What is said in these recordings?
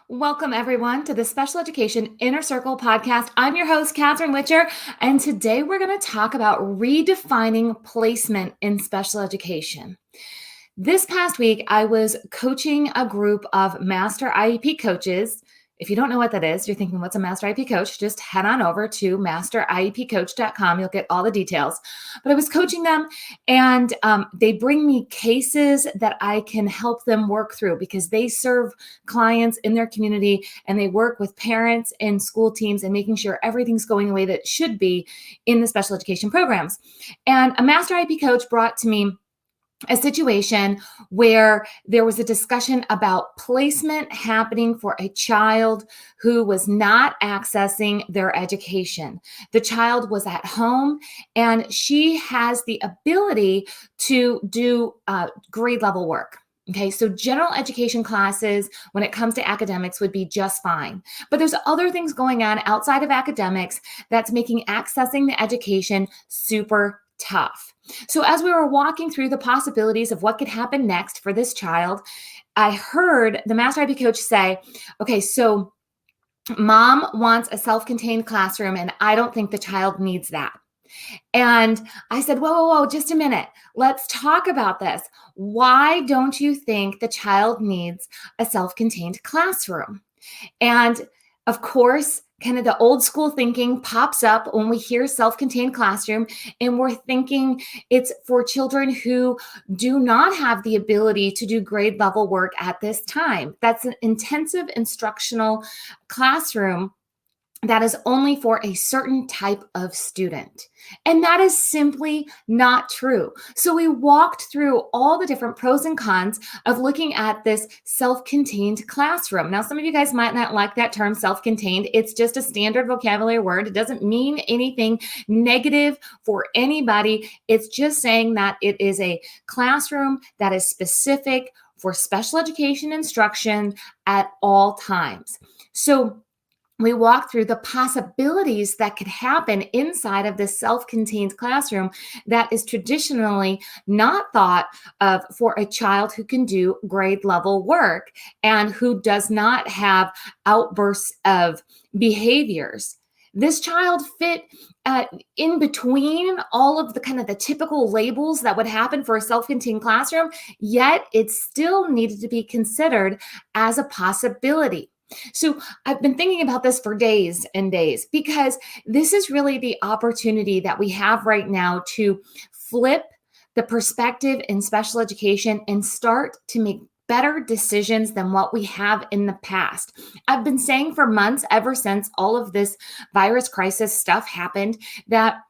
Welcome, everyone, to the Special Education Inner Circle podcast. I'm your host, Katherine Witcher, and today we're going to talk about redefining placement in special education. This past week, I was coaching a group of master IEP coaches. If you don't know what that is, you're thinking, what's a master IEP coach? Just head on over to masteriepcoach.com. You'll get all the details. But I was coaching them, and they bring me cases that I can help them work through because they serve clients in their community and they work with parents and school teams and making sure everything's going the way that it should be in the special education programs. And a master IEP coach brought to me a situation where there was a discussion about placement happening for a child who was not accessing their education. The child was at home and she has the ability to do grade level work. Okay, so general education classes, when it comes to academics, would be just fine. But there's other things going on outside of academics that's making accessing the education super tough. So as we were walking through the possibilities of what could happen next for this child, I heard the master IEP coach say, okay, so mom wants a self-contained classroom and I don't think the child needs that. And I said, whoa, just a minute. Let's talk about this. Why don't you think the child needs a self-contained classroom? And of course, kind of the old school thinking pops up when we hear self-contained classroom, and we're thinking it's for children who do not have the ability to do grade level work at this time. That's an intensive instructional classroom that is only for a certain type of student. And that is simply not true. So we walked through all the different pros and cons of looking at this self-contained classroom. Now, some of you guys might not like that term self-contained. It's just a standard vocabulary word. It doesn't mean anything negative for anybody. It's just saying that it is a classroom that is specific for special education instruction at all times. So we walk through the possibilities that could happen inside of this self-contained classroom that is traditionally not thought of for a child who can do grade level work and who does not have outbursts of behaviors. This child fit in between all of the kind of the typical labels that would happen for a self-contained classroom, yet it still needed to be considered as a possibility. So I've been thinking about this for days and days because this is really the opportunity that we have right now to flip the perspective in special education and start to make better decisions than what we have in the past. I've been saying for months, ever since all of this virus crisis stuff happened, that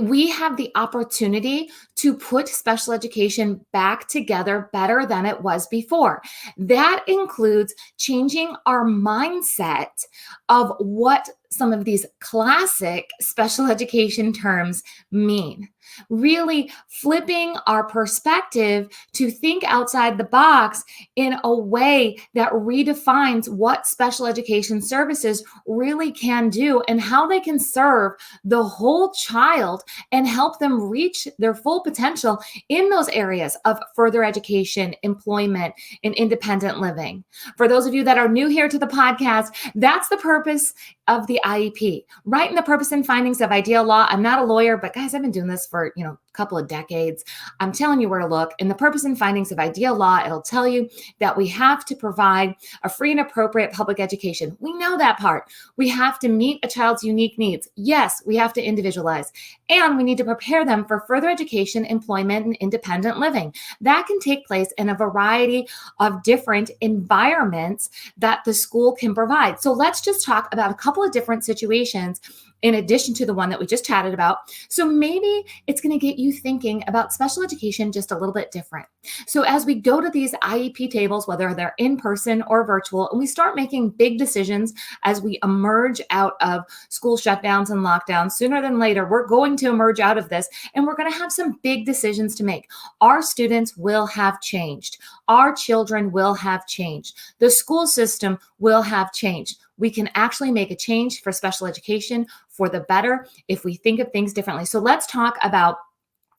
we have the opportunity to put special education back together better than it was before. That includes changing our mindset of what some of these classic special education terms mean. Really flipping our perspective to think outside the box in a way that redefines what special education services really can do and how they can serve the whole child and help them reach their full potential in those areas of further education, employment, and independent living. For those of you that are new here to the podcast, that's the purpose of the IEP. Writing the purpose and findings of ideal law. I'm not a lawyer, but guys, I've been doing this for, a couple of decades. I'm telling you where to look. In the purpose and findings of ideal law, it'll tell you that we have to provide a free and appropriate public education. We know that part. We have to meet a child's unique needs. Yes, we have to individualize. And we need to prepare them for further education, employment, and independent living. That can take place in a variety of different environments that the school can provide. So let's just talk about a couple of different situations in addition to the one that we just chatted about. So maybe it's going to get you thinking about special education just a little bit different. So as we go to these IEP tables, whether they're in person or virtual, and we start making big decisions as we emerge out of school shutdowns and lockdowns, sooner than later, we're going to emerge out of this and we're going to have some big decisions to make. Our students will have changed. Our children will have changed. The school system will have changed. We can actually make a change for special education for the better if we think of things differently. So let's talk about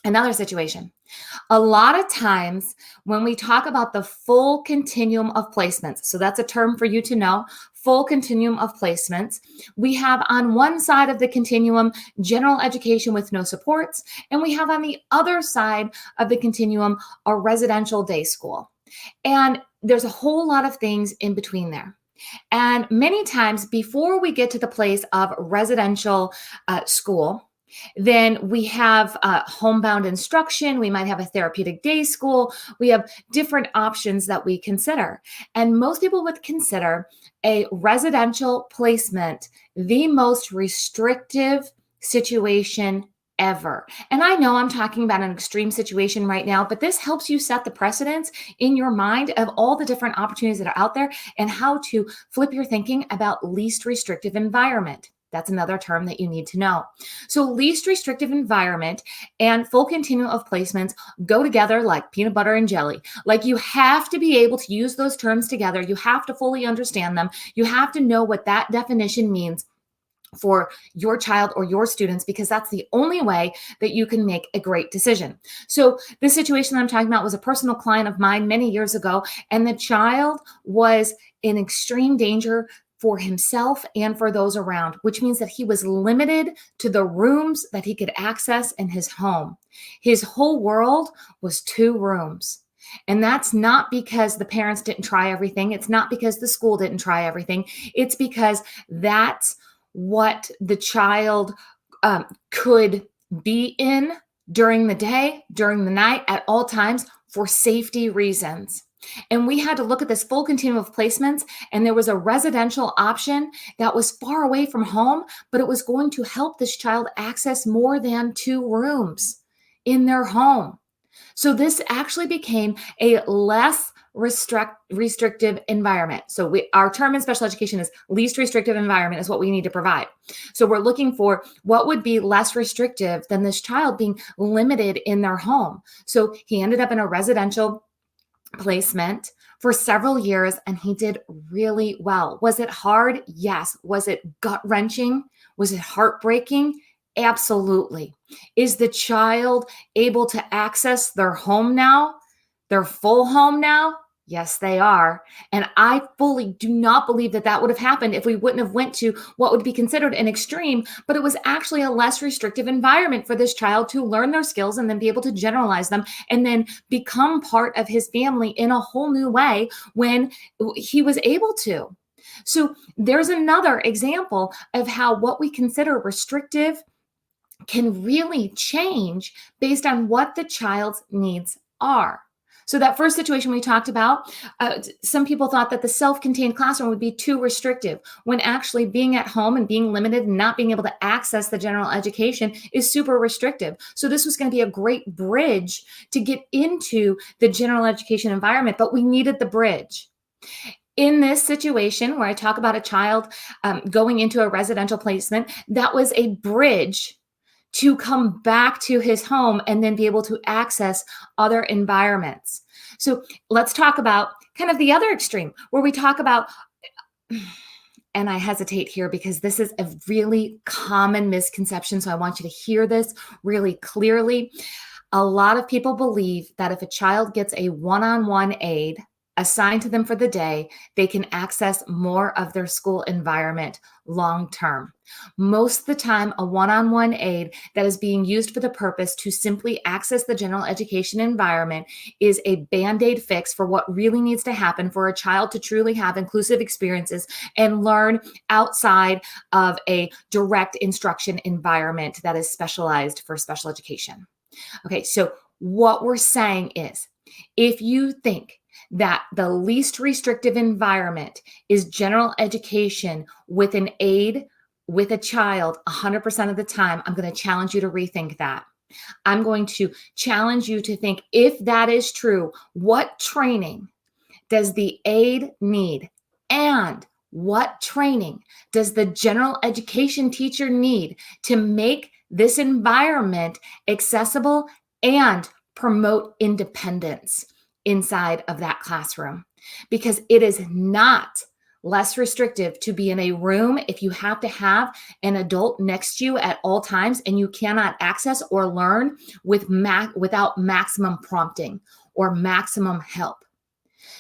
another situation. A lot of times when we talk about the full continuum of placements, so that's a term for you to know, full continuum of placements, we have on one side of the continuum general education with no supports, and we have on the other side of the continuum a residential day school. And there's a whole lot of things in between there. And many times before we get to the place of residential school, then we have homebound instruction. We might have a therapeutic day school. We have different options that we consider. And most people would consider a residential placement the most restrictive situation ever. And I know I'm talking about an extreme situation right now, but this helps you set the precedence in your mind of all the different opportunities that are out there and how to flip your thinking about least restrictive environment. That's another term that you need to know. So least restrictive environment and full continuum of placements go together like peanut butter and jelly. Like you have to be able to use those terms together. You have to fully understand them. You have to know what that definition means for your child or your students, because that's the only way that you can make a great decision. So this situation that I'm talking about was a personal client of mine many years ago, and the child was in extreme danger for himself and for those around, which means that he was limited to the rooms that he could access in his home. His whole world was 2 rooms. And that's not because the parents didn't try everything. It's not because the school didn't try everything. It's because that's what the child could be in during the day, during the night, at all times for safety reasons. And we had to look at this full continuum of placements, and there was a residential option that was far away from home, but it was going to help this child access more than 2 rooms in their home. So this actually became a less restrictive environment. So our term in special education is least restrictive environment is what we need to provide. So we're looking for what would be less restrictive than this child being limited in their home. So he ended up in a residential placement for several years, and he did really well. Was it hard? Yes. Was it gut-wrenching? Was it heartbreaking? Absolutely. Is the child able to access their home now? Their full home now? Yes, they are. And I fully do not believe that that would have happened if we wouldn't have went to what would be considered an extreme, but it was actually a less restrictive environment for this child to learn their skills and then be able to generalize them and then become part of his family in a whole new way when he was able to. So there's another example of how what we consider restrictive can really change based on what the child's needs are. So that first situation we talked about, some people thought that the self-contained classroom would be too restrictive, when actually being at home and being limited and not being able to access the general education is super restrictive. So this was going to be a great bridge to get into the general education environment, but we needed the bridge. In this situation where I talk about a child going into a residential placement, that was a bridge to come back to his home and then be able to access other environments. So let's talk about kind of the other extreme where we talk about, and I hesitate here because this is a really common misconception, so I want you to hear this really clearly. A lot of people believe that if a child gets a one-on-one aide assigned to them for the day, they can access more of their school environment long term. Most of the time, a one-on-one aide that is being used for the purpose to simply access the general education environment is a Band-Aid fix for what really needs to happen for a child to truly have inclusive experiences and learn outside of a direct instruction environment that is specialized for special education. Okay, so what we're saying is, if you think that the least restrictive environment is general education with an aide, with a child 100% of the time, I'm going to challenge you to rethink that. I'm going to challenge you to think, if that is true, what training does the aide need? And what training does the general education teacher need to make this environment accessible and promote independence inside of that classroom? Because it is not less restrictive to be in a room if you have to have an adult next to you at all times and you cannot access or learn without maximum prompting or maximum help.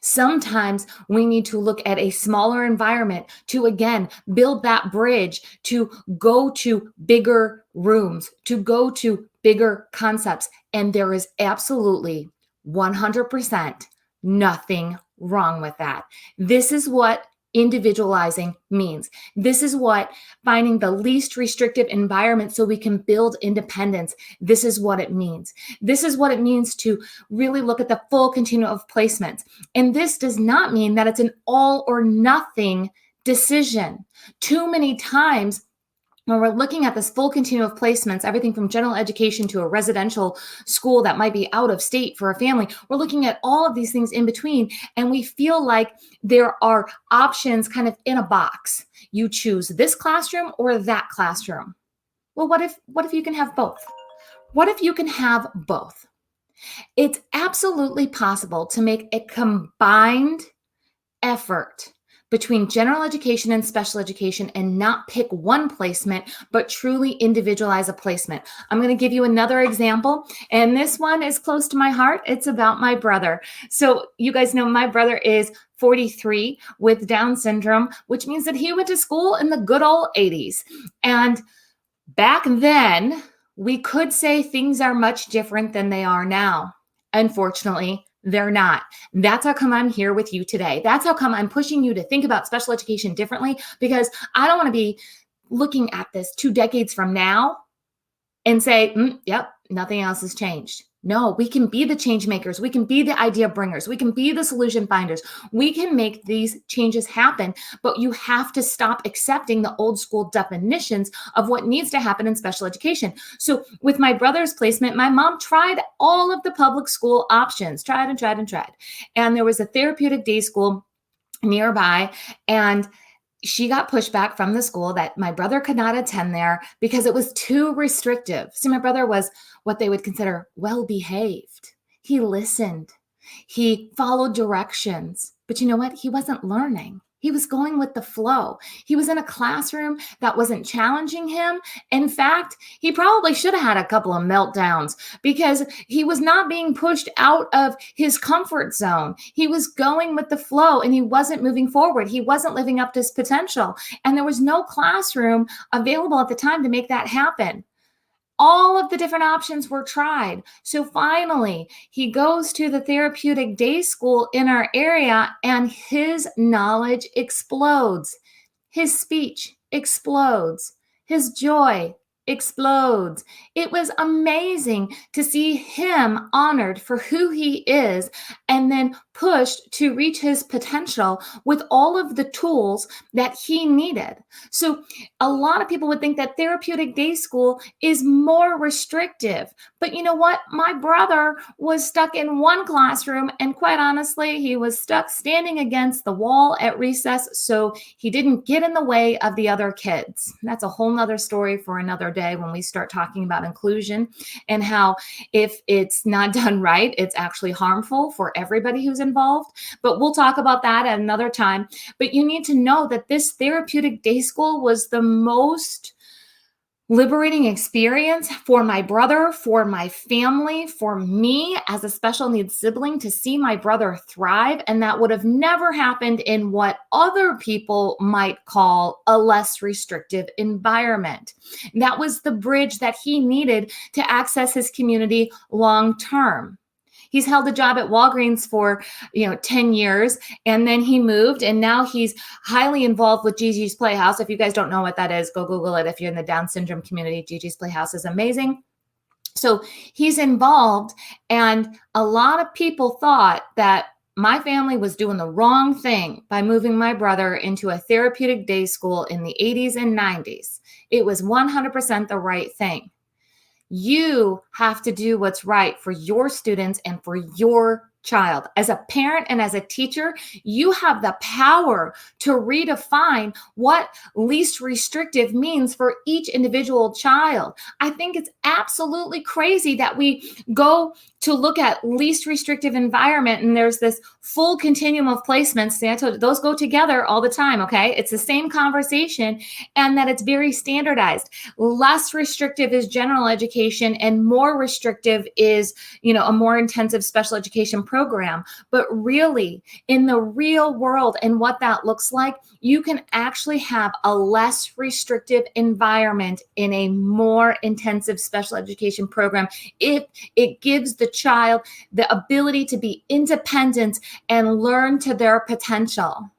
Sometimes we need to look at a smaller environment to, again, build that bridge to go to bigger rooms, to go to bigger concepts. And there is absolutely 100% nothing wrong with that. This is what individualizing means. This is what finding the least restrictive environment so we can build independence. This is what it means. This is what it means to really look at the full continuum of placements. And this does not mean that it's an all or nothing decision. Too many times when we're looking at this full continuum of placements, everything from general education to a residential school that might be out of state for a family, we're looking at all of these things in between, and we feel like there are options kind of in a box. You choose this classroom or that classroom. Well, what if you can have both? What if you can have both? It's absolutely possible to make a combined effort between general education and special education and not pick one placement, but truly individualize a placement. I'm going to give you another example, and this one is close to my heart. It's about my brother. So you guys know my brother is 43 with Down syndrome, which means that he went to school in the good old 80s. And back then, we could say things are much different than they are now. Unfortunately, they're not. That's how come I'm here with you today. That's how come I'm pushing you to think about special education differently, because I don't want to be looking at this 2 decades from now and say, yep, nothing else has changed. No, we can be the change makers. We can be the idea bringers. We can be the solution finders. We can make these changes happen, but you have to stop accepting the old school definitions of what needs to happen in special education. So with my brother's placement, my mom tried all of the public school options, tried. And there was a therapeutic day school nearby, and she got pushback from the school that my brother could not attend there because it was too restrictive. See, my brother was what they would consider well-behaved. He listened. He followed directions. But you know what? He wasn't learning. He was going with the flow. He was in a classroom that wasn't challenging him. In fact, he probably should have had a couple of meltdowns because he was not being pushed out of his comfort zone. He was going with the flow and he wasn't moving forward. He wasn't living up to his potential. And there was no classroom available at the time to make that happen. All of the different options were tried. So finally, he goes to the therapeutic day school in our area and his knowledge explodes. His speech explodes. His joy explodes. It was amazing to see him honored for who he is and then pushed to reach his potential with all of the tools that he needed. So a lot of people would think that therapeutic day school is more restrictive. But you know what? My brother was stuck in one classroom, and quite honestly, he was stuck standing against the wall at recess, so he didn't get in the way of the other kids. That's a whole nother story for another day when we start talking about inclusion and how if it's not done right, it's actually harmful for everybody who's involved. But we'll talk about that at another time. But you need to know that this therapeutic day school was the most liberating experience for my brother, for my family, for me as a special needs sibling to see my brother thrive. And that would have never happened in what other people might call a less restrictive environment. That was the bridge that he needed to access his community long term. He's held a job at Walgreens for, 10 years, and then he moved, and now he's highly involved with Gigi's Playhouse. If you guys don't know what that is, go Google it. If you're in the Down syndrome community, Gigi's Playhouse is amazing. So he's involved, and a lot of people thought that my family was doing the wrong thing by moving my brother into a therapeutic day school in the 80s and 90s. It was 100% the right thing. You have to do what's right for your students and for your child. As a parent and as a teacher, you have the power to redefine what least restrictive means for each individual child. I think it's absolutely crazy that we go to look at least restrictive environment and there's this full continuum of placements. See, I told you, those go together all the time, okay? It's the same conversation, and that it's very standardized. Less restrictive is general education and more restrictive is, a more intensive special education program. But really, in the real world and what that looks like, you can actually have a less restrictive environment in a more intensive special education program if it gives the child the ability to be independent and learn to their potential.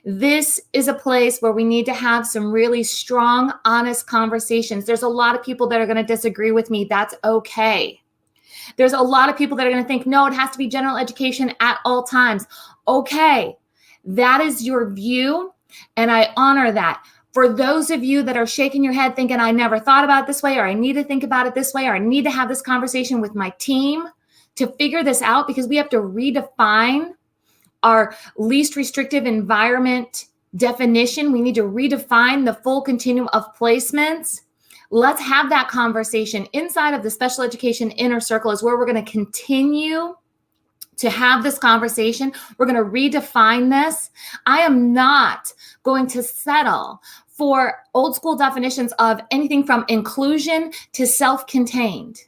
This is a place where we need to have some really strong, honest conversations. There's a lot of people that are going to disagree with me. That's okay. There's a lot of people that are going to think, no, it has to be general education at all times. Okay, that is your view, and I honor that. For those of you that are shaking your head thinking, I never thought about it this way, or I need to think about it this way, or I need to have this conversation with my team to figure this out, because we have to redefine our least restrictive environment definition. We need to redefine the full continuum of placements. Let's have that conversation inside of the special education inner circle is where we're going to continue to have this conversation. We're going to redefine this. I am not going to settle for old school definitions of anything from inclusion to self-contained.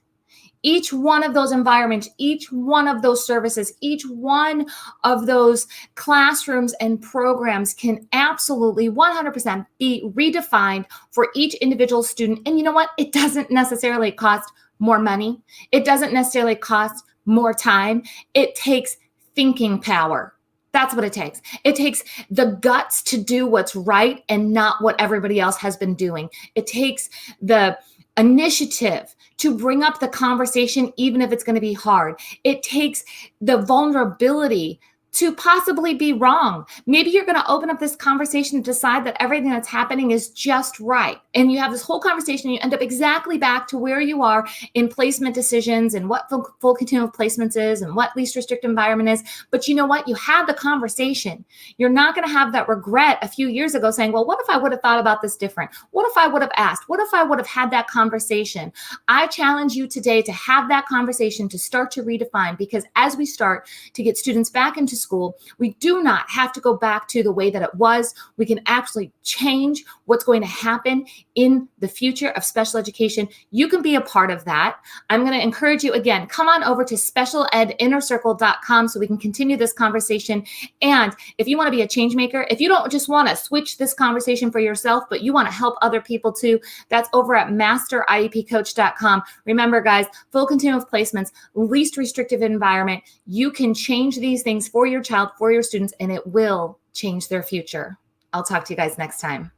Each one of those environments, each one of those services, each one of those classrooms and programs can absolutely 100% be redefined for each individual student. And you know what? It doesn't necessarily cost more money. It doesn't necessarily cost more time. It takes thinking power. That's what it takes. It takes the guts to do what's right and not what everybody else has been doing. It takes the initiative to bring up the conversation, even if it's going to be hard. It takes the vulnerability to possibly be wrong. Maybe you're going to open up this conversation and decide that everything that's happening is just right. And you have this whole conversation and you end up exactly back to where you are in placement decisions and what full continuum of placements is and what least restrictive environment is. But you know what? You had the conversation. You're not going to have that regret a few years ago saying, well, what if I would have thought about this different? What if I would have asked? What if I would have had that conversation? I challenge you today to have that conversation, to start to redefine, because as we start to get students back into school, we do not have to go back to the way that it was. We can actually change what's going to happen in the future of special education. You can be a part of that. I'm going to encourage you again, come on over to specialedinnercircle.com so we can continue this conversation. And if you want to be a change maker, if you don't just want to switch this conversation for yourself, but you want to help other people too, that's over at masteriepcoach.com. Remember, guys, full continuum of placements, least restrictive environment. You can change these things for your child, for your students, and it will change their future. I'll talk to you guys next time.